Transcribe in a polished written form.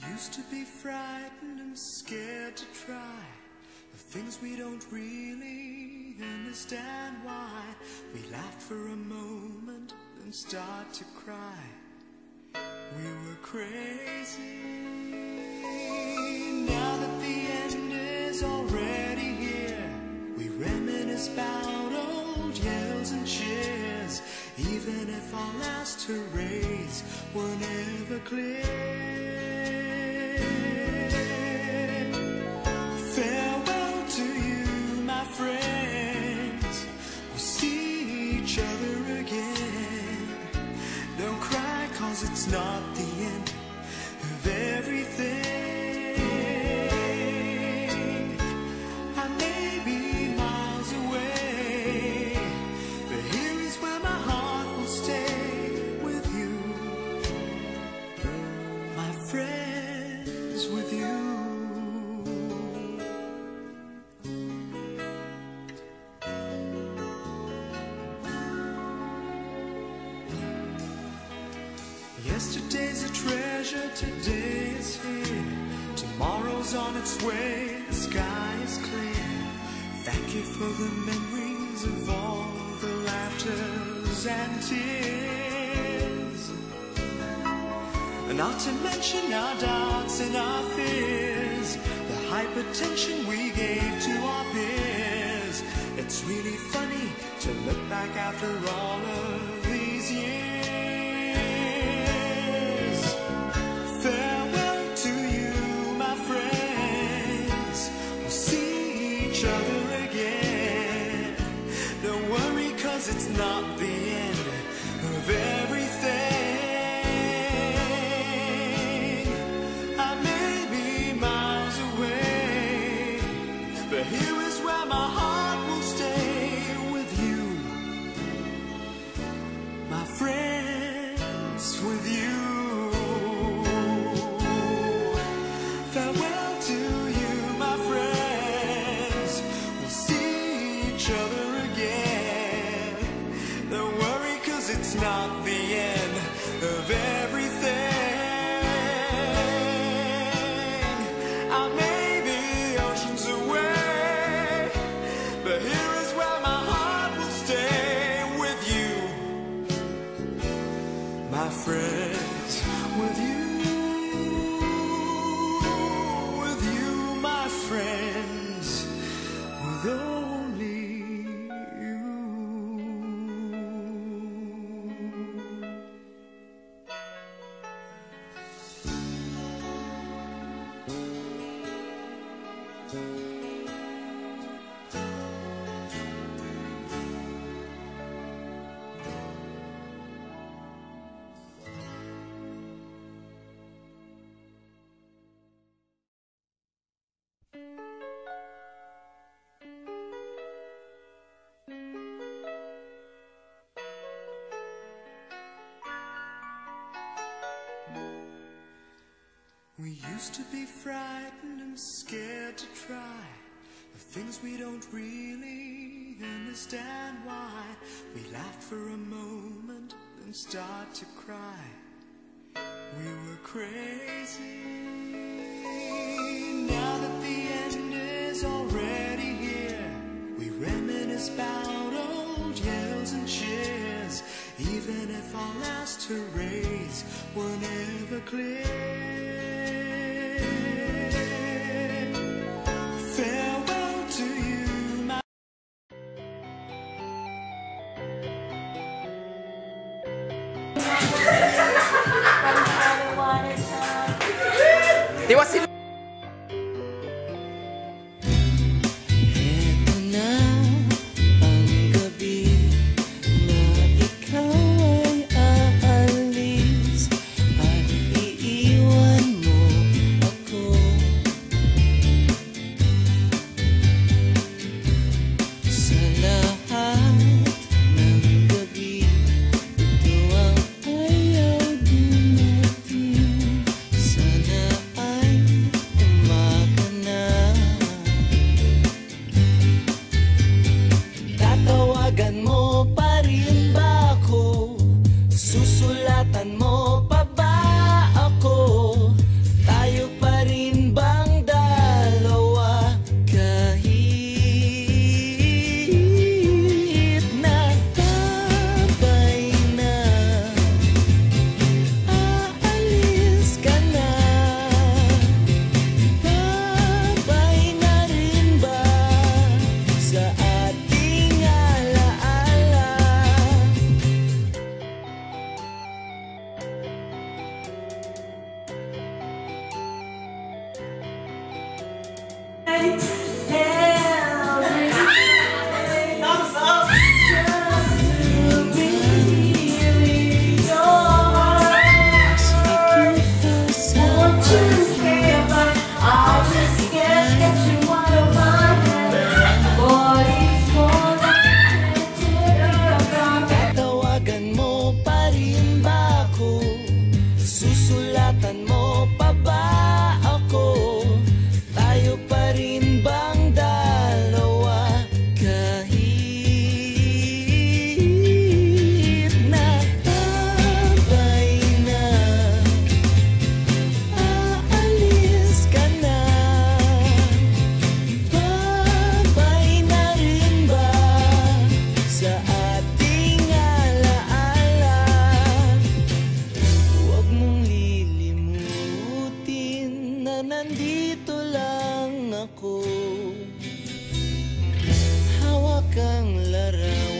used to be frightened and scared to try the things we don't really understand why. We laughed for a moment and start to cry. We were crazy. Now that the end is already here, we reminisce about old yells and cheers, even if our last hurrays were never clear. Farewell to you, my friends. We'll see each other again. Don't cry, 'cause it's not the end of everything. I may be miles away, but here is where my heart will stay with you, my friends, with you. Yesterday's a treasure, today is here. Tomorrow's on its way, the sky is clear. Thank you for the memories of all the laughters and tears, and not to mention our doubts and our fears, the hypertension we gave to our peers. It's really funny to look back after all of these years. Farewell to you, my friends. We'll see each other again. Don't worry, 'cause it's not the end of everything. I may be miles away, but here is where my heart will stay with you, my friends, with you. Farewell to you, my friends. We'll see each other again. Don't worry, 'cause it's not the end of everything. I may be oceans away, but here is where my heart will stay with you, my friends, with you. Friends, with only you. We used to be frightened and scared to try the things we don't really understand why. We laughed for a moment and start to cry. We were crazy. Now that the end is already here, we reminisce about old yells and cheers, even if our last hurrays were never clear. Farewell to you, my Di was sila. Eto na ang gabi na ikaw ay aalis at iiwan Thumbs up! Tawagan mo pa rin ba ako? Susulatan mo pa ba ako? Tayo pa rin bang dalawa? Kahit nakabay na, aalis ka na. Babay na rin ba sa ating alaala? Huwag mong lilimutin na nandito lang ako. Hawak ang larawan